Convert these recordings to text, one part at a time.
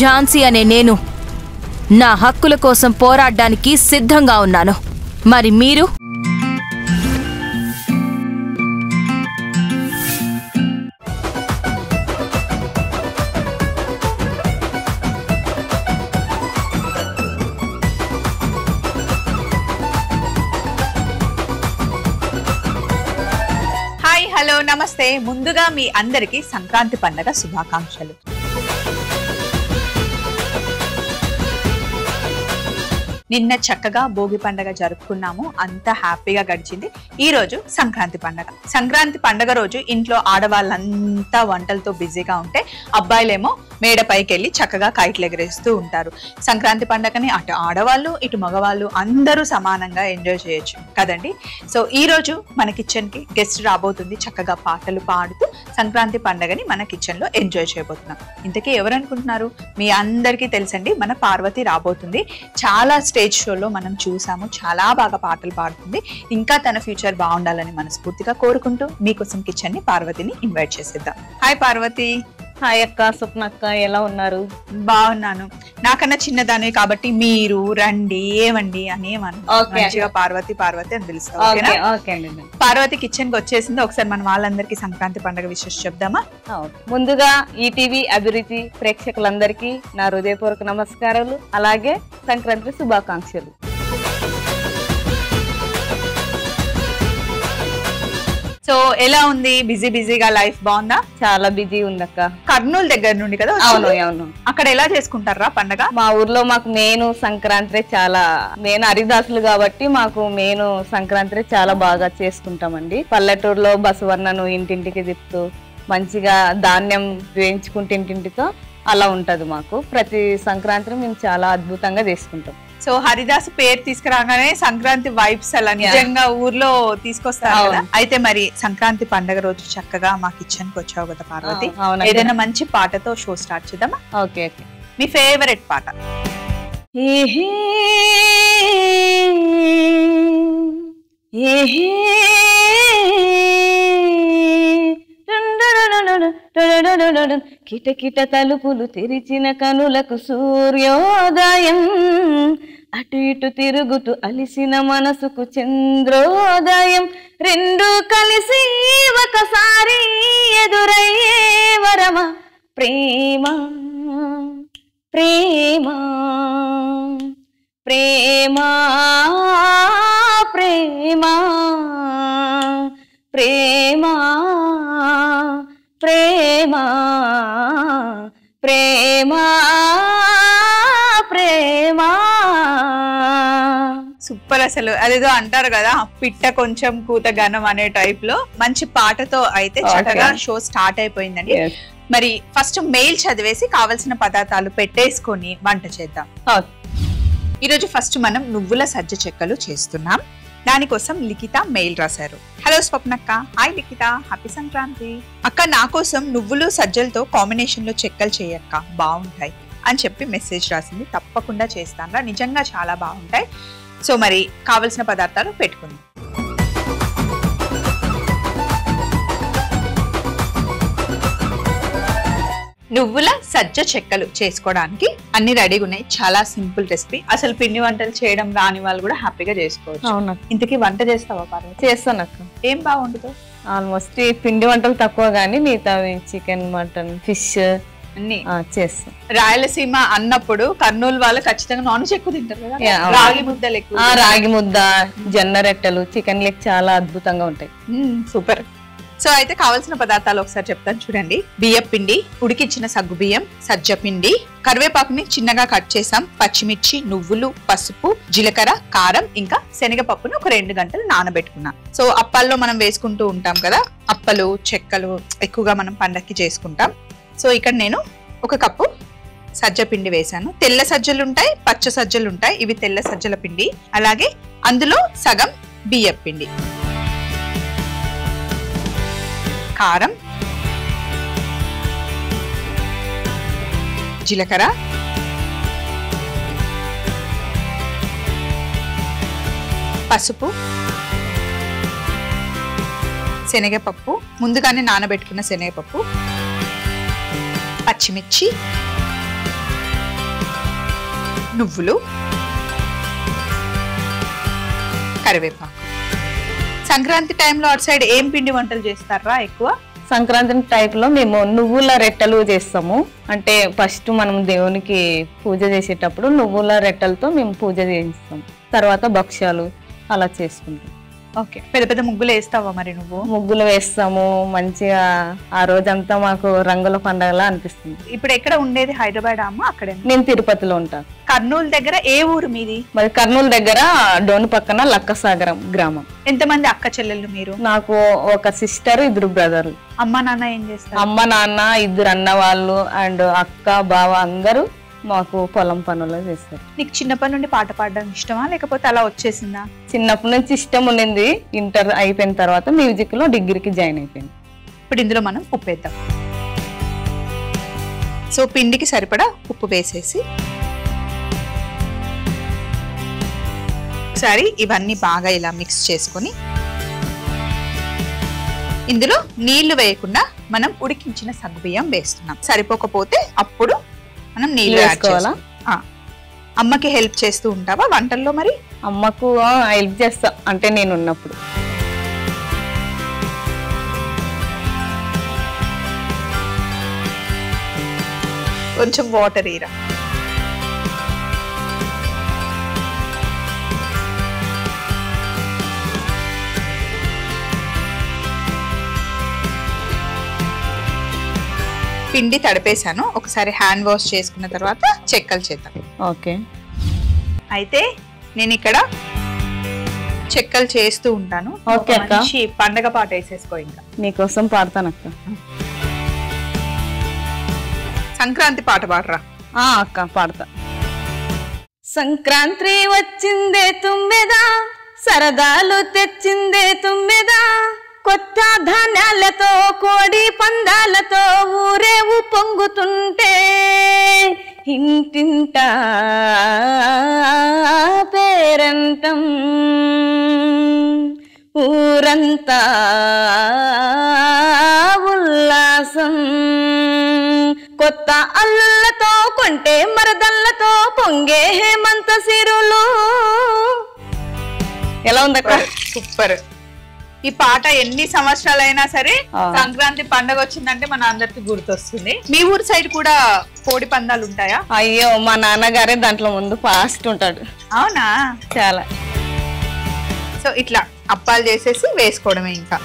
ఝాన్సీ అనే నేను నా హక్కుల కోసం పోరాడడానికి సిద్ధంగా ఉన్నాను. మరి మీరు? హాయ్, హలో, నమస్తే. ముందుగా మీ అందరికీ సంక్రాంతి పండుగ శుభాకాంక్షలు. నిన్న చక్కగా భోగి పండుగ జరుపుకున్నాము. అంతా హ్యాపీగా గడిచింది. ఈ రోజు సంక్రాంతి పండుగ. సంక్రాంతి పండుగ రోజు ఇంట్లో ఆడవాళ్ళంతా వంటలతో బిజీగా ఉంటే అబ్బాయిలేమో మేడ పైకి వెళ్ళి చక్కగా కైట్లు ఎగరేస్తూ ఉంటారు. సంక్రాంతి పండుగని అటు ఆడవాళ్ళు ఇటు మగవాళ్ళు అందరూ సమానంగా ఎంజాయ్ చేయొచ్చు కదండి. సో ఈ రోజు మన కిచెన్ కి గెస్ట్ రాబోతుంది. చక్కగా పాటలు పాడుతూ సంక్రాంతి పండుగని మన కిచెన్ లో ఎంజాయ్ చేయబోతున్నాం. ఇంతకీ ఎవరు అనుకుంటున్నారు? మీ అందరికీ తెలుసండి, మన పార్వతి రాబోతుంది. చాలా స్టేజ్ షోలో మనం చూసాము, చాలా బాగా పాటలు పాడుతుంది. ఇంకా తన ఫ్యూచర్ బాగుండాలని మనస్ఫూర్తిగా కోరుకుంటూ మీకోసం కిచెన్ ని పార్వతిని ఇన్వైట్ చేసేద్దాం. హాయ్ పార్వతి. హాయ్ అక్క, స్వప్నక్క, ఎలా ఉన్నారు? బాగున్నాను. నాకన్నా చిన్నదాని కాబట్టి మీరు రండి, ఏమండి అని మంచిగా పార్వతి పార్వతి అని పిలుస్తాం. పార్వతి కిచెన్ కి వచ్చేసింది. ఒకసారి మన వాళ్ళందరికీ సంక్రాంతి పండుగ విషయం చెప్దామా? ముందుగా ఈటీవీ అభిరుచి ప్రేక్షకులందరికీ నా హృదయపూర్వక నమస్కారాలు, అలాగే సంక్రాంతి శుభాకాంక్షలు. సో ఎలా ఉంది? బిజీగా లైఫ్ బాగుందా? చాలా బిజీ ఉందక్క. కర్నూలు దగ్గర నుండి కదా? అవును. అక్కడ ఎలా చేసుకుంటారా పండగ? మా ఊర్లో మాకు మెయిన్ సంక్రాంతి చాలా మెయిన్ హరిదాసులు కాబట్టి మాకు మెయిన్ సంక్రాంతి చాలా బాగా చేసుకుంటామండి. పల్లెటూరులో బసవర్ణను ఇంటింటికి తిప్పుతూ మంచిగా ధాన్యం వేయించుకుంటే ఇంటింటితో అలా ఉంటది మాకు. ప్రతి సంక్రాంతి మేము చాలా అద్భుతంగా చేసుకుంటాం. సో హరిదాస్ పేరు తీసుకురాగానే సంక్రాంతి వైబ్స్ అలా నిజంగా ఊర్లో తీసుకొస్తారు కదా. అయితే మరి సంక్రాంతి పండుగ రోజు చక్కగా మా కిచెన్ కి వచ్చావు కదా పార్వతి, ఏదైనా మంచి పాటతో షో స్టార్ట్ చేద్దామా? ఓకే. మీ ఫేవరెట్ పాట? కిటకిట తలుపులు తెరిచిన కనులకు సూర్యోదయం, అటు ఇటు తిరుగుతూ అలిసిన మనసుకు చంద్రోదయం, రెండు కలిసి ఒకసారి ఎదురయ్యే వరమ ప్రేమ ప్రేమ ప్రేమ ప్రేమ ప్రేమ ప్రేమ ప్రేమ ప్రేమ. సూపర్. అసలు అదేదో అంటారు కదా, పిట్ట కొంచెం కూత గనం అనే టైప్ లో మంచి పాటతో అయితే చక్కగా షో స్టార్ట్ అయిపోయిందండి. మరి ఫస్ట్ మెయిల్ చదివేసి కావలసిన పదార్థాలు పెట్టేసుకొని వంట చేద్దాం. ఈరోజు ఫస్ట్ మనం నువ్వుల సజ్జ చెక్కలు చేస్తున్నాం. దానికోసం లిఖిత మెయిల్ రాశారు. హలో స్వప్నక్క. హాయ్ లిఖిత, హ్యాపీ సంక్రాంతి. అక్క, నా కోసం నువ్వులు సజ్జలతో కాంబినేషన్ లో చెక్కలు చేయక్క, బాగుంటాయి అని చెప్పి మెసేజ్ రాసింది. తప్పకుండా చేస్తాను, నిజంగా చాలా బాగుంటాయి. సో మరి కావలసిన పదార్థాలు పెట్టుకుందాం. నువ్వుల సజ్జ చెక్కలు చేసుకోవడానికి అన్ని రెడీగా ఉన్నాయి. చాలా సింపుల్ రెసిపీ. అసలు పిండి వంటలు చేయడం రాని వాళ్ళు కూడా హ్యాపీగా చేసుకోవచ్చు. అవునా? ఇంతకీ వంట చేస్తావా పార్వతి? చేస్తాను అక్క. ఏం బాగుంటుందో? ఆల్మోస్ట్ పిండి వంటలు తక్కువ గానీ మిగతా చికెన్, మటన్, ఫిష్ అన్ని చేస్తాం. రాయలసీమ అన్నప్పుడు కర్నూలు వాళ్ళు ఖచ్చితంగా నాన్ వెజ్ ఎక్కువ తింటారు కదా. రాగి ముద్దలు ఎక్కువ. రాగి ముద్ద, జొన్న రొట్టెలు, చికెన్ లెగ్ చాలా అద్భుతంగా ఉంటాయి. సూపర్. సో అయితే కావాల్సిన పదార్థాలు ఒకసారి చెప్తాను చూడండి. బియ్యం పిండి, ఉడికించిన సగ్గు బియ్యం, సజ్జ పిండి, కరివేపాకుని చిన్నగా కట్ చేసాం, పచ్చిమిర్చి, నువ్వులు, పసుపు, జీలకర్ర, కారం, ఇంకా శనగపప్పును ఒక 2 గంటలు నానబెట్టుకున్నాం. సో అప్పాల్లో మనం వేసుకుంటూ ఉంటాం కదా, అప్పలు చెక్కలు ఎక్కువగా మనం పండక్కి చేసుకుంటాం. సో ఇక్కడ నేను 1 కప్పు సజ్జ పిండి వేసాను. తెల్ల సజ్జలు ఉంటాయి, పచ్చ సజ్జలు ఉంటాయి. ఇవి తెల్ల సజ్జల పిండి. అలాగే అందులో సగం బియ్యం పిండి, కారం, జీలకర్ర, పసుపు, శనగపప్పు, ముందుగానే నానబెట్టుకున్న శనగపప్పు, పచ్చిమిర్చి, నువ్వులు, కరివేపాకు. సంక్రాంతి టైంలో అటు సైడ్ ఏం పిండి వంటలు చేస్తారా ఎక్కువ? సంక్రాంతి టైప్ లో మేము నువ్వుల రెట్టెలు చేస్తాము. అంటే ఫస్ట్ మనం దేవునికి పూజ చేసేటప్పుడు నువ్వుల రెట్టెలతో మేము పూజ చేయిస్తాం. తర్వాత భక్ష్యాలు అలా చేసుకుంటాం. ఓకే, పెద్ద పెద్ద ముగ్గులు వేస్తావా మరి నువ్వు? ముగ్గులు వేస్తాము. మంచిగా ఆ రోజంతా మాకు రంగుల పండగలా అనిపిస్తుంది. ఇప్పుడు ఎక్కడ ఉండేది? హైదరాబాద్ అమ్మ? అక్కడే. నేను తిరుపతిలో ఉంటాను. కర్నూలు దగ్గర ఏ ఊరు మీది? మరి కర్నూలు దగ్గర డోను పక్కన లక్కసాగరం గ్రామం. ఎంతమంది అక్క చెల్లెళ్ళు మీరు? నాకు ఒక సిస్టర్, 2 బ్రదర్లు. అమ్మ నాన్న ఏం చేస్తారు? అమ్మ నాన్న, 2 అన్న వాళ్ళు అండ్ అక్క బావ అందరూ మాకు పొలం పనులు చేస్తారు. నీకు చిన్నప్పటి నుండి పాట పాడడం ఇష్టమా లేకపోతే అలా వచ్చేసిందా? చిన్నప్పటి నుంచి ఇష్టం ఉండింది. ఇంటర్ అయిపోయిన తర్వాత మ్యూజిక్ లో డిగ్రీకి జాయిన్ అయిపోయింది. ఇప్పుడు ఇందులో మనం ఉప్పు వేద్దాం. సో పిండికి సరిపడా ఉప్పు వేసేసి ఒకసారి ఇవన్నీ బాగా ఇలా మిక్స్ చేసుకొని ఇందులో నీళ్లు వేయకుండా మనం ఉడికించిన సగ్గుబియ్యం వేస్తున్నాం. సరిపోకపోతే అప్పుడు మనం నీళ్ళు వేసుకోవాలా? అమ్మకి హెల్ప్ చేస్తూ ఉంటావా వంటల్లో? మరి అమ్మకు హెల్ప్ చేస్తా, అంటే నేను ఉన్నప్పుడు. కొంచెం వాటర్ ఇరా. పిండి తడిపేశాను. ఒకసారి హ్యాండ్ వాష్ చేసుకున్న తర్వాత చెక్కలు చేద్దాం. ఓకే. అయితే నేను ఇక్కడ చెక్కలు చేస్తూ ఉంటాను. మంచి పండగ పాట వేసేసుకో. ఇంకా నీకోసం పాడతాను అక్క. సంక్రాంతి పాట పాడరా. అక్క పాడతా. సంక్రాంతి వచ్చిందే తుమ్మెదా, సరదాలు తెచ్చిందే తుమ్మెదా, కొత్త ధాన్యాలతో కోడి పందాలతో ఊరేవు పొంగుతుంటే, ఇంటింట పేరంటం ఊరంతా ఉల్లాసం, కొత్త అల్లులతో కొంటే మరదల్లతో పొంగే హేమంత సిరులు. ఎలా ఉందక్క? సూపర్. ఈ పాట ఎన్ని సంవత్సరాలైనా సరే సంక్రాంతి పండగ వచ్చిందంటే మన అందరికి గుర్తొస్తుంది. మీ ఊరు సైడ్ కూడా కోడి పందాలు ఉంటాయా? అయ్యో, మా నాన్నగారే దాంట్లో ముందు ఫాస్ట్ ఉంటాడు. అవునా? చాలా. సో ఇట్లా అప్పాలు చేసేసి వేసుకోవడమే. ఇంకా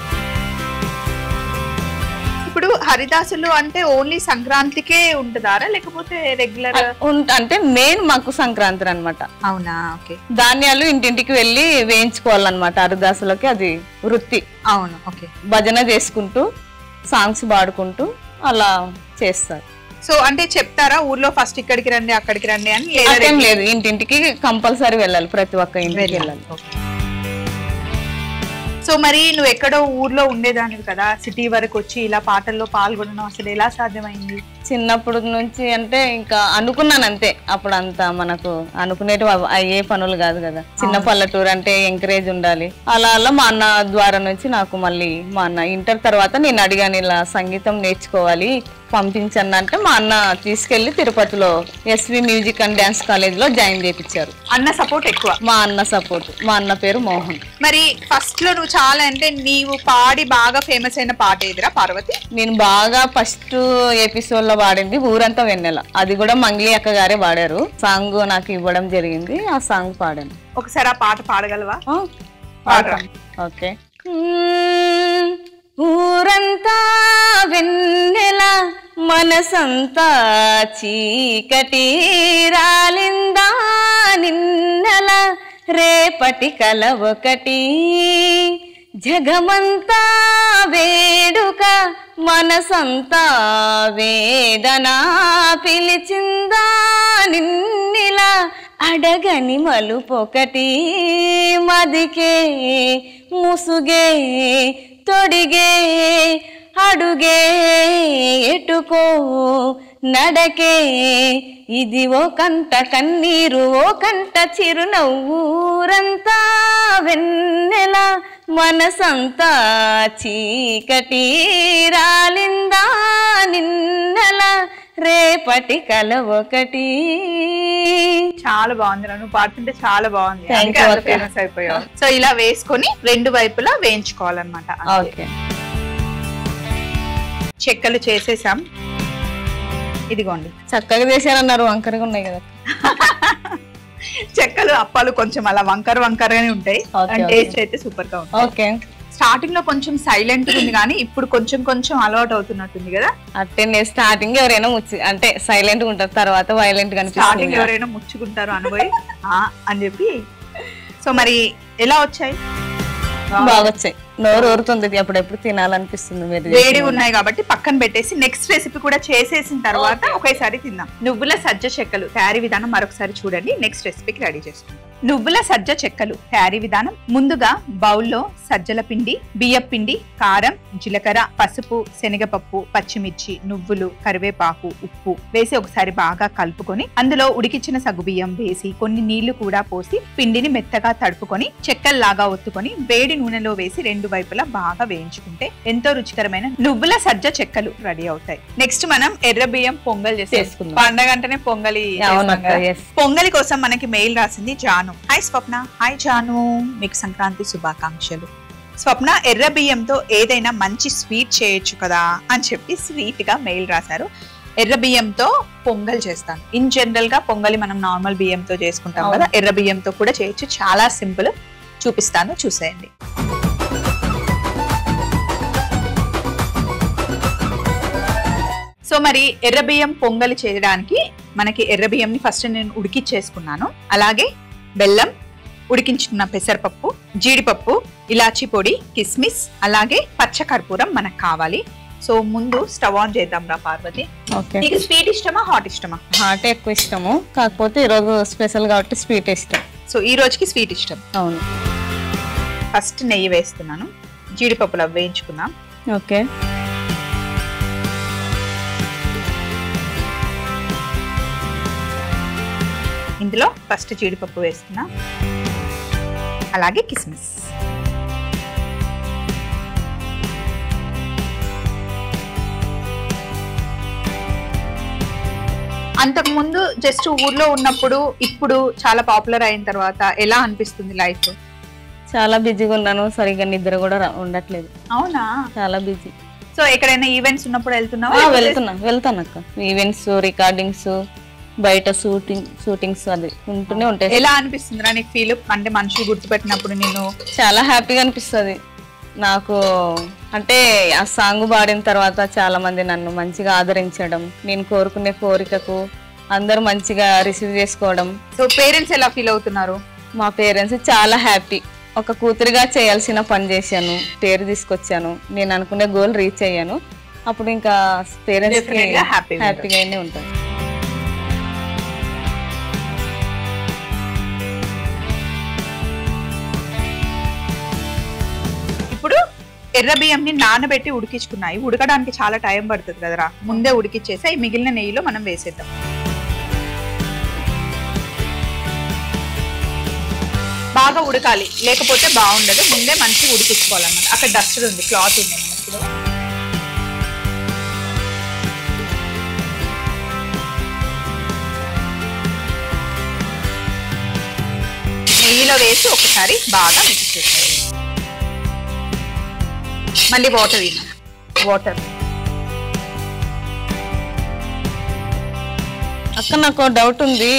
ఇప్పుడు హరిదాసులు అంటే ఓన్లీ సంక్రాంతికే ఉంటుందారా లేకపోతే రెగ్యులర్? అంటే మెయిన్ మాకు సంక్రాంతి అన్నమాట. అవునా? ఓకే. ధాన్యాలు ఇంటింటికి వెళ్ళి వేయించుకోవాలన్నమాట. హరిదాసులకి అది వృత్తి. అవును. ఓకే. భజన చేసుకుంటూ సాంగ్స్ పాడుకుంటూ అలా చేస్తారు. సో అంటే చెప్తారా ఊర్లో ఫస్ట్ ఇక్కడికి రండి అక్కడికి రండి అని? లేదు, ఇంటింటికి కంపల్సరీ వెళ్ళాలి. ప్రతి ఒక్క ఇంటికి వెళ్ళాలి. సో మరి నువ్వు ఎక్కడో ఊర్లో ఉండేదానివి కదా, సిటీ వరకు వచ్చి ఇలా పాటల్లో పాల్గొనడం అసలు ఎలా సాధ్యమైంది? చిన్నప్పుడు నుంచి అంటే ఇంకా అనుకున్నాను అంతే. అప్పుడు అంతా మనకు అనుకునేటి అయ్యే పనులు కాదు కదా. చిన్న పల్లెటూరు అంటే ఎంకరేజ్ ఉండాలి. అలా అలా మా అన్న ద్వారా నుంచి నాకు మళ్ళీ మా అన్న ఇంటర్ తర్వాత నేను అడిగాను, ఇలా సంగీతం నేర్చుకోవాలి పంపించండి అంటే మా అన్న తీసుకెళ్లి తిరుపతిలో SV music and dance college లో జాయిన్ చేయించారు. అన్న సపోర్ట్ ఎక్కువ? మా అన్న సపోర్ట్. మా అన్న పేరు మోహన్. మరి ఫస్ట్ లో నువ్వు చాలా అంటే నీవు పాడి బాగా ఫేమస్ అయిన పాట ఏదిరా పార్వతి? నేను బాగా ఫస్ట్ ఎపిసోడ్ లో పాడింది ఊరంతా వెన్నెల. అది కూడా మంగ్లీ అక్క గారే పాడారు. సాంగ్ నాకు ఇవ్వడం జరిగింది. ఆ సాంగ్ పాడాను. ఒకసారి ఆ పాట పాడగలవా? ఓకే. ఊరంతా వెన్నెల మనసంతా చీకటి రాలిందా నిన్నెల రేపటి కల ఒకటి జగమంతా వేడుక మనసంతా వేదన పిలిచిందా నిన్నిలా అడగని మలుపొకటి మదికే ముసుగే తొడిగే అడుగే ఎటుకో నడకే ఇది ఓ కంట కన్నీరు ఓ కంట చిరునవ్వూరంతా వెన్నెల మనసంతా చీకటి రాలిందా నిన్నెల రేపటి కల ఒకటి. చాలా బాగుంది, నువ్వు పాడుతుంటే చాలా బాగుంది, Thank you, అక్క. ఫేమస్ అయిపోయావు. సో ఇలా వేసుకొని రెండు వైపులా వేయించుకోవాలన్నమాట. ఓకే, చెక్కలు చేసేసాం. ఇదిగోండి చక్కగా చేశారన్నారు, వంకరగా ఉన్నాయి కదా. చెక్కలు అప్పాలు కొంచెం అలా వంకరగానే ఉంటాయి, Okay, టేస్ట్ అయితే సూపర్ గా ఉంటుంది. ఓకే, స్టార్టింగ్ లో కొంచెం సైలెంట్ ఉంది కానీ ఇప్పుడు కొంచెం అలవాటు అవుతున్నట్టుంది కదా. అంటే నేను స్టార్టింగ్ ఎవరైనా అంటే సైలెంట్ గా ఉంటారు, తర్వాత వైలెంట్ గా స్టార్టింగ్ అనిపిస్తుంది. ఎవరైనా ముచ్చుకుంటారు అనుభవి అని చెప్పి. సో మరి ఎలా వచ్చాయి? బాగా వచ్చాయి, నోరు ఊరుతుంది, అప్పుడెప్పుడు తినాలనిపిస్తుంది. మీరు వేడి ఉన్నాయి కాబట్టి పక్కన పెట్టేసి నెక్స్ట్ రెసిపీ కూడా చేసేసిన తర్వాత ఒకేసారి తిందాం. నువ్వుల సజ్జ చెక్కలు తయారీ విధానం మరొకసారి చూడండి. నెక్స్ట్ రెసిపీకి రెడీ చేసుకుందాం. నువ్వుల సజ్జ చెక్కలు తయారీ విధానం. ముందుగా బౌల్లో సజ్జల పిండి, బియ్యం పిండి, కారం, జీలకర్ర, పసుపు, శనగపప్పు, పచ్చిమిర్చి, నువ్వులు, కరివేపాకు, ఉప్పు వేసి ఒకసారి బాగా కలుపుకొని అందులో ఉడికించిన సగ్గుబియ్యం వేసి కొన్ని నీళ్లు కూడా పోసి పిండిని మెత్తగా తడుపుకొని చెక్కల్లాగా ఒత్తుకొని వేడి నూనెలో వేసి రెండు వైపులా బాగా వేయించుకుంటే ఎంతో రుచికరమైన నువ్వుల సజ్జ చెక్కలు రెడీ అవుతాయి. నెక్స్ట్ మనం ఎర్ర బియ్యం పొంగల్ చేసుకుందాం. పండగ అంటేనే పొంగలి. పొంగలి కోసం మనకి మెయిల్ రాసింది జాను. హాయ్ స్వప్న. హాయ్ జాను, మీకు సంక్రాంతి శుభాకాంక్షలు. స్వప్న ఎర్ర బియ్యంతో ఏదైనా మంచి స్వీట్ చేయొచ్చు కదా అని చెప్పి స్వీట్ గా మెయిల్ రాశారు. ఎర్ర బియ్యంతో పొంగల్ చేస్తాను. ఇన్ జనరల్ గా పొంగలి మనం నార్మల్ బియ్యంతో చేసుకుంటాం కదా, ఎర్ర బియ్యంతో కూడా చేయొచ్చు. చాలా సింపుల్, చూపిస్తాను, చూసేయండి. సో మరి ఎర్ర బియ్యం పొంగలి చేయడానికి మనకి ఎర్ర బియ్యంని ఫస్ట్ నేను ఉడికిచ్చేసుకున్నాను. అలాగే బెల్లం, ఉడికించుకున్న పెసరపప్పు, జీడిపప్పు, ఇలాచీ పొడి, కిస్మిస్, అలాగే పచ్చకర్పూరం మనకు కావాలి. సో ముందు స్టవ్ ఆన్ చేద్దాం రా పార్వతి. నీకు స్వీట్ ఇష్టమా హాట్ ఇష్టమా? హాట్ ఎక్కువ ఇష్టము, కాకపోతే ఈరోజు స్పెషల్ కాబట్టి స్వీట్ ఇష్టం. సో ఈ రోజుకి స్వీట్ ఇష్టం. అవును. ఫస్ట్ నెయ్యి వేస్తున్నాను. జీడిపప్పులు అవి వేయించుకున్నాం. ఓకే, ఇందులో ఫస్ట్ జీడిపప్పు వేస్తున్నా, అలాగే కిస్మిస్. అంతకు ముందు జస్ట్ ఊర్లో ఉన్నప్పుడు ఇప్పుడు చాలా పాపులర్ అయిన తర్వాత ఎలా అనిపిస్తుంది లైఫ్? చాలా బిజీగా ఉన్నాను, సరిగ్గా నిద్ర కూడా ఉండట్లేదు. అవునా? చాలా బిజీ. సో ఎక్కడైనా ఈవెంట్స్ ఉన్నప్పుడు వెళ్తున్నావా? వెళ్తాను అక్క. ఈవెంట్స్, రికార్డింగ్స్, బయట షూటింగ్స్ అది ఉంటూనే ఉంటాయి. ఎలా అనిపిస్తుంది నీకు ఫీల్? అంటే మనుషులు గుర్తుపెట్టినప్పుడు నేను చాలా హ్యాపీగా అనిపిస్తుంది నాకు. అంటే ఆ సాంగ్ పాడిన తర్వాత చాలా మంది నన్ను మంచిగా ఆదరించడం, నేను కోరుకునే కోరికకు అందరూ మంచిగా రిసీవ్ చేసుకోవడం. సో పేరెంట్స్ ఎలా ఫీల్ అవుతున్నారు? మా పేరెంట్స్ చాలా హ్యాపీ. ఒక కూతురిగా చేయాల్సిన పని చేశాను, పేరు తీసుకొచ్చాను, నేను అనుకునే గోల్ రీచ్ అయ్యాను. అప్పుడు ఇంకా పేరెంట్స్ హ్యాపీగానే ఉంటాను. ఇప్పుడు ఎర్ర బియ్యంని నానబెట్టి ఉడికించుకున్నాయి. ఉడకడానికి చాలా టైం పడుతుంది కదరా, ముందే ఉడికిచ్చేసి ఈ మిగిలిన నెయ్యిలో మనం వేసేద్దాం. బాగా ఉడకాలి, లేకపోతే బాగుండదు. ముందే మంచిగా ఉడికించుకోవాలన్నమాట. అక్కడ డస్టర్ ఉంది, క్లాత్ ఉంది మనకి. నెయ్యిలో వేసి ఒకసారి బాగా మిక్స్ చేయాలి. మళ్ళీ వాటర్ వాటర్. అక్క నాకు డౌట్ ఉంది,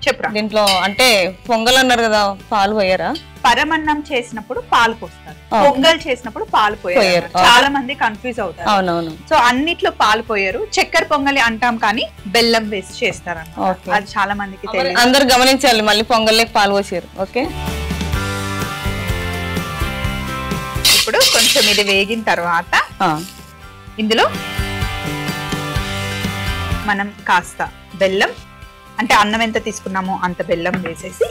చెప్పరా. దీంట్లో అంటే పొంగల్ అన్నారు కదా, పాలు పోయారా? పరమన్నం చేసినప్పుడు పాలు పోస్తారు, పొంగల్ చేసినప్పుడు పాలు పోయారు. చాలా మంది కన్ఫ్యూజ్ అవుతారు. అవునవును. సో అన్నిట్లో పాలు పోయారు. చక్కెర పొంగలి అంటాం కానీ బెల్లం వేసి చేస్తారు. అది చాలా మందికి తెలియదు. అందరు గమనించాలి. మళ్ళీ పొంగల్లోకి పాలు పోసారు. ఓకే, ఇప్పుడు కొంచెం ఇది వేగిన తర్వాత ఇందులో మనం కాస్త బెల్లం, అంటే అన్నం ఎంత తీసుకున్నామో అంత బెల్లం వేసేసి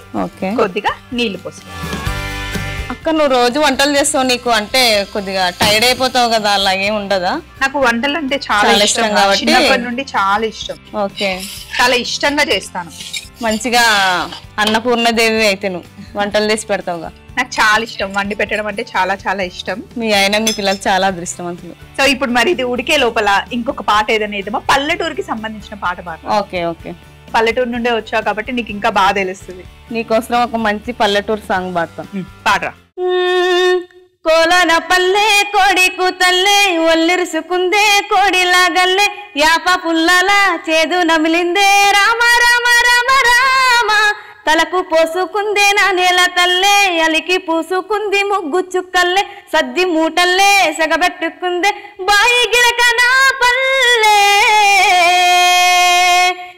కొద్దిగా నీళ్లు పోసుకో. అక్క నువ్వు రోజు వంటలు చేస్తావు, నీకు అంటే కొద్దిగా టైర్డ్ అయిపోతావు కదా, అలాగే ఉండదా? నాకు వంటలు అంటే చాలా ఇష్టం కాబట్టి చిన్నప్పటి నుండి చాలా ఇష్టం. ఓకే, చాలా ఇష్టంగా చేస్తాను. మంచిగా అన్నపూర్ణదేవి అయితే నువ్వు వంటలు చేసి పెడతావుగా. నాకు చాలా ఇష్టం వండి పెట్టడం అంటే, చాలా చాలా ఇష్టం. మీ ఆయన మీ పిల్లలు చాలా అదృష్టవంతులు. సో ఇప్పుడు మరి ఇది ఉడికే లోపల ఇంకొక పాట ఏదైనా ఏదమ్మా, పల్లెటూరుకి సంబంధించిన పాట పాట. Okay okay. పల్లెటూరు నుండే వచ్చావు కాబట్టి నీకు ఇంకా బాగా తెలుస్తుంది. నీకోసం ఒక మంచి పల్లెటూరు సాంగ్ పాడతాను. పాడరా. కోలన పల్లె కోడి కూతల్లే ఒల్లిరుసుకుందే కోడిలాగల్లే యాప పుల్లల చేదు నమిలిందే రామ రామ రామ రామ తలకు పోసుకుందే నా నేల తల్లే అలికి పూసుకుంది ముగ్గు చుక్కల్లే సద్ది మూటల్లే సగబెట్టుకుందే బాయి గిరక నా పల్లె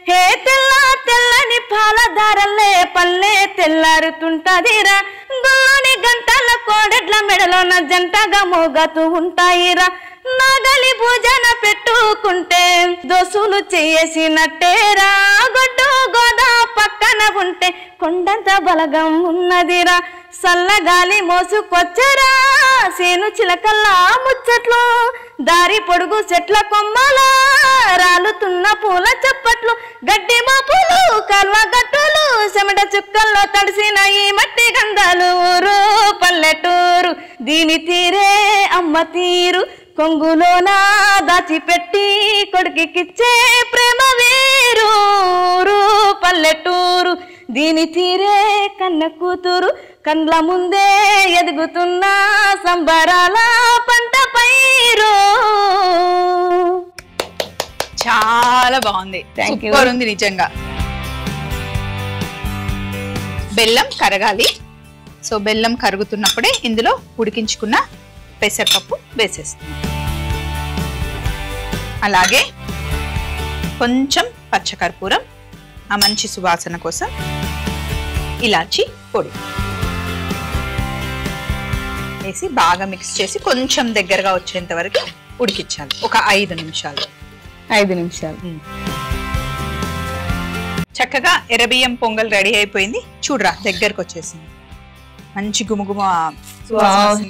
హే తెల్ల తెల్లని పాలదారల్లే పల్లె తెల్లారుతుంటదిరా గుల్లోని గంటల కోడెడ్ల మెడలోన జంటగా మోగతూ ఉంటాయిరా నాగలి పూజన పెట్టుకుంటే దోసులు చేసినట్టేరా గొడ్డు గోదా పక్కన ఉంటే కొండంత బలగం ఉన్నదిరా సల్లగాలి మోసుకొచ్చరా సేను చిలకల్లా ముచ్చట్లు దారి పొడుగు చెట్ల కొమ్మల రాలుతున్న పూల చప్పట్లు గడ్డి మాపులు కల్వ గట్టులు చెమట చుక్కల్లో తడిసిన ఈ మట్టి గంధాలు ఊరు పల్లెటూరు దీని తీరే అమ్మ తీరు కొంగులోనా దాచిపెట్టి కొడుకిచ్చే ప్రేమ వేరు పల్లెటూరు దీని తీరే కన్న కూతురు కండ్ల ముందే ఎదుగుతున్న సంబరాల పంట పైరు. చాలా బాగుంది, సూపర్ ఉంది నిజంగా. బెల్లం కరగాలి. సో బెల్లం కరుగుతున్నప్పుడే ఇందులో ఉడికించుకున్న పెసరపప్పు వేసేస్తాం. అలాగే కొంచెం పచ్చకర్పూరం, ఆ మంచి సువాసన కోసం ఇలాచి పొడి వేసి బాగా మిక్స్ చేసి కొంచెం దగ్గరగా వచ్చేంత వరకు ఉడికించాలి. ఒక 5 నిమిషాలు. 5 నిమిషాలు. చక్కగా ఎర్రబియ్యం పొంగల్ రెడీ అయిపోయింది. చూడరా దగ్గరకు వచ్చేసింది. మంచి గుమగుమ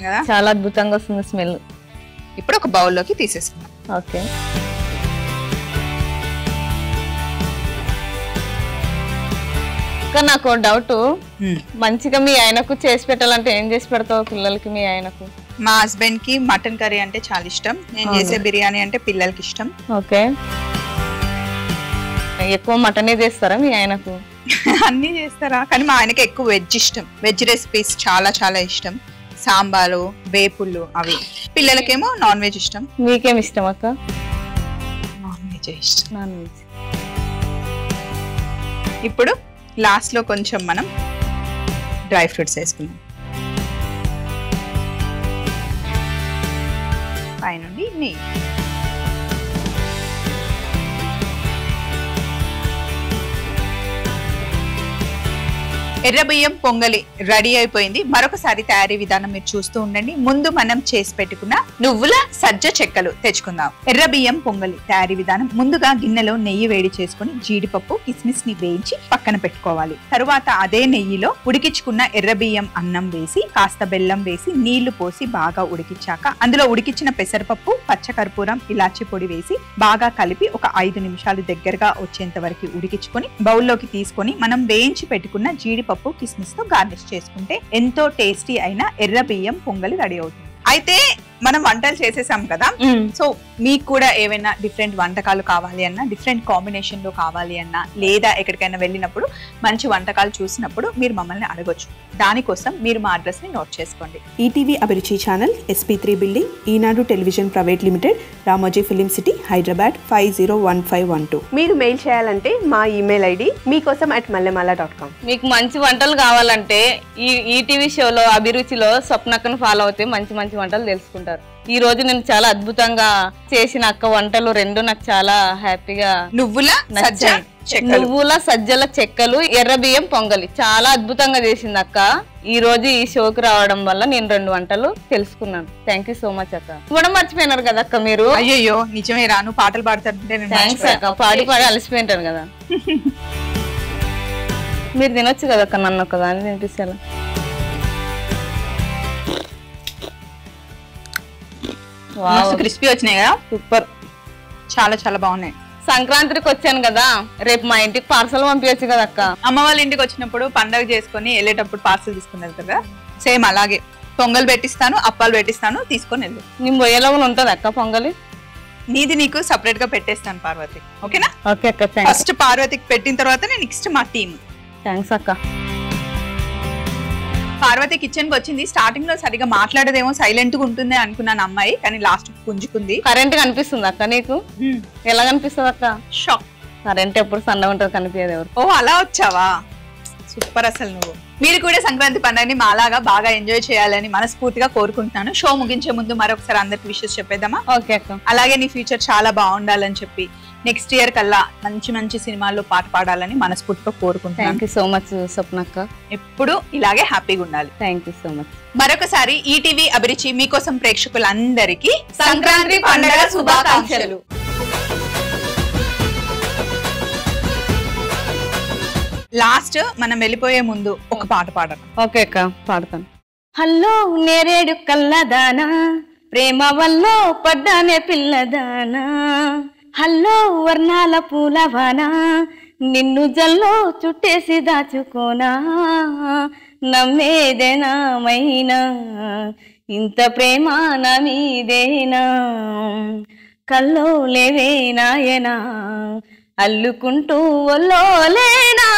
కదా, చాలా అద్భుతంగా వస్తుంది స్మెల్. ఇప్పుడు ఒక బౌల్లోకి తీసేసుకుందాం. ఓకే. నాకు డౌట్, మంచిగా మీ ఆయనకు చేసి పెట్టాలంటే ఏం చేసి పెడతావు పిల్లలకి? మీ ఆయనకు? మా హస్బెండ్ కి మటన్ కర్రీ అంటే చాలా ఇష్టం. నేను చేసే బిర్యానీ అంటే పిల్లలకి ఇష్టం. ఓకే. ఎక్కువ మటనే చేస్తారా మీ ఆయనకు? అన్ని చేస్తారా, కానీ మా ఆయనకి ఎక్కువ వెజ్ ఇష్టం. వెజ్ రెసిపీస్ చాలా చాలా ఇష్టం. సాంబారు, వేపుళ్ళు అవి. పిల్లలకేమో నాన్ వెజ్ ఇష్టం. మీకేం ఇష్టం అక్క? నాన్ వెజ్ ఇష్టం. Non veg. ఇప్పుడు లాస్ట్ లో కొంచెం మనం డ్రై ఫ్రూట్స్ వేసుకున్నాం. పైనుండి నెయ్యి. ఎర్రబియ్యం పొంగలి రెడీ అయిపోయింది. మరొకసారి తయారీ విధానం మీరు చూస్తూ ఉండండి. ముందు మనం చేసి పెట్టుకున్న నువ్వుల సజ్జ చెక్కలు తెచ్చుకుందాం. ఎర్రబియ్యం పొంగలి తయారీ విధానం: ముందుగా గిన్నెలో నెయ్యి వేడి చేసుకుని జీడిపప్పు, కిస్మిస్ ని వేయించి పక్కన పెట్టుకోవాలి. తరువాత అదే నెయ్యిలో ఉడికించుకున్న ఎర్రబియ్యం అన్నం వేసి కాస్త బెల్లం వేసి నీళ్లు పోసి బాగా ఉడికించాక అందులో ఉడికించిన పెసరపప్పు, పచ్చకర్పూరం, ఇలాచి పొడి వేసి బాగా కలిపి ఒక 5 నిమిషాలు దగ్గరగా వచ్చేంత వరకు ఉడికించుకొని బౌల్లోకి తీసుకొని మనం వేయించి పెట్టుకున్న జీడిపప్పు, కిస్మిస్ తో గార్నిష్ చేసుకుంటే ఎంతో టేస్టీ అయిన ఎర్ర బియ్యం పొంగలి రెడీ అవుతుంది. అయితే మనం వంటలు చేసేసాం కదా, సో మీకు కూడా ఏమైనా డిఫరెంట్ వంటకాలు కావాలి అన్నా, డిఫరెంట్ కాంబినేషన్ లో కావాలి అన్నా, లేదా ఎక్కడికైనా వెళ్ళినప్పుడు మంచి వంటకాలు చూసినప్పుడు మీరు మమ్మల్ని అడగొచ్చు. దానికోసం మీరు మా అడ్రస్ ని నోట్ చేసుకోండి. ETV Abhiruchi channel, SP3 building, Eenadu television private limited, Ramoji film city, Hyderabad 501512. మీరు మెయిల్ చేయాలంటే మా ఈమెయిల్ ఐడి meekosom@mallemala.com. మీకు మంచి వంటలు కావాలంటే ఈ ఈటీవీ షోలో అభిరుచిలో స్వప్నక్కను ఫాలో అవుతే మంచి మంచి వంటలు తెలుసుకుంటారు. ఈ రోజు నేను చాలా అద్భుతంగా చేసిన అక్క వంటలు 2 నాకు చాలా హ్యాపీగా నువ్వుల సజ్జల చెక్కలు, ఎర్ర బియ్యం పొంగలి చాలా అద్భుతంగా చేసింది అక్క. ఈ రోజు ఈ షోకి రావడం వల్ల నేను 2 వంటలు తెలుసుకున్నాను. థ్యాంక్ యూ సో మచ్ అక్క. కూడా మర్చిపోయినారు కదా అక్క మీరు? అయ్యో నిజమే రా, నువ్వు పాటలు పాడుతుంటే థ్యాంక్స్ అక్క. పాడి అలసిపోయింటాను కదా. మీరు తినొచ్చు కదా అక్క, నన్ను ఒక్కదాన్ని తినిపిస్తాను. క్రిస్పీ వచ్చినాయి కదా, సూపర్, చాలా చాలా బాగున్నాయి. సంక్రాంతికి వచ్చాను కదా, రేపు మా ఇంటికి పార్సల్ పంపించచ్చు కదా అక్క? అమ్మ వాళ్ళ ఇంటికి వచ్చినప్పుడు పండగ చేసుకుని వెళ్ళేటప్పుడు పార్సల్ తీసుకుని వెళ్తారు కదా, సేమ్ అలాగే పొంగల్ పెట్టిస్తాను, అప్పాలు పెట్టిస్తాను, తీసుకొని వెళ్ళు. నేను పోయేలోగా ఉంటది అక్క పొంగలి? నీది నీకు సపరేట్ గా పెట్టేస్తాను పార్వతి, ఓకేనా? ఓకే అక్క, ఫస్ట్ పార్వతికి పెట్టిన తర్వాత నెక్స్ట్ మా టీమ్. థ్యాంక్స్ అక్క. పార్వతి కిచెన్ కి వచ్చింది. స్టార్టింగ్ లో సరిగా మాట్లాడదేమో, సైలెంట్ గా ఉంటుంది అనుకున్నాను అమ్మాయి, కానీ లాస్ట్ పుంజుకుంది. కరెంట్ కనిపిస్తుంది అక్క నీకు? ఎలా కనిపిస్తుంది అక్క? షాక్. కరెంట్ ఎప్పుడు సన్నగా ఉంటుంది, కనిపించదు ఎవరు. ఓ అలా వచ్చావా, సూపర్. అసలు నువ్వు మీరు కూడా సంక్రాంతి పండుగని మాలాగా బాగా ఎంజాయ్ చేయాలని మనస్ఫూర్తిగా కోరుకుంటున్నాను. షో ముగించే ముందు మరొకసారి అందరికి విషెస్ చెప్పేద్దామా? ఓకే అక్క. అలాగే నీ ఫ్యూచర్ చాలా బాగుండాలని చెప్పి నెక్స్ట్ ఇయర్ కల్లా మంచి మంచి సినిమాల్లో పాట పాడాలని మనస్ఫూర్తిగా కోరుకుంటున్నాను. థ్యాంక్ యూ సో మచ్ స్వప్న అక్క. ఎప్పుడు ఇలాగే హ్యాపీగా ఉండాలి. Thank you so much. మరొకసారి ఈటీవీ అభిరుచి మీకోసం ప్రేక్షకులందరికీ సంక్రాంతి పండుగ శుభాకాంక్షలు. లాస్ట్ మనం వెళ్ళిపోయే ముందు ఒక పాట పాడాలి. ఓకే అక్క, పాడతాను. హల్లో నేరేడు కల్లదానా, ప్రేమ వల్ల పడ్డానే పిల్లదానా, హల్లో వర్ణాల పూలవానా, నిన్ను జల్లో చుట్టేసి దాచుకోనా, నమ్మేదేనా మైనా, ఇంత ప్రేమ నా మీదేనా, కల్లో లేవే నాయనా, అల్లుకుంటూ ఒల్లోలేనా.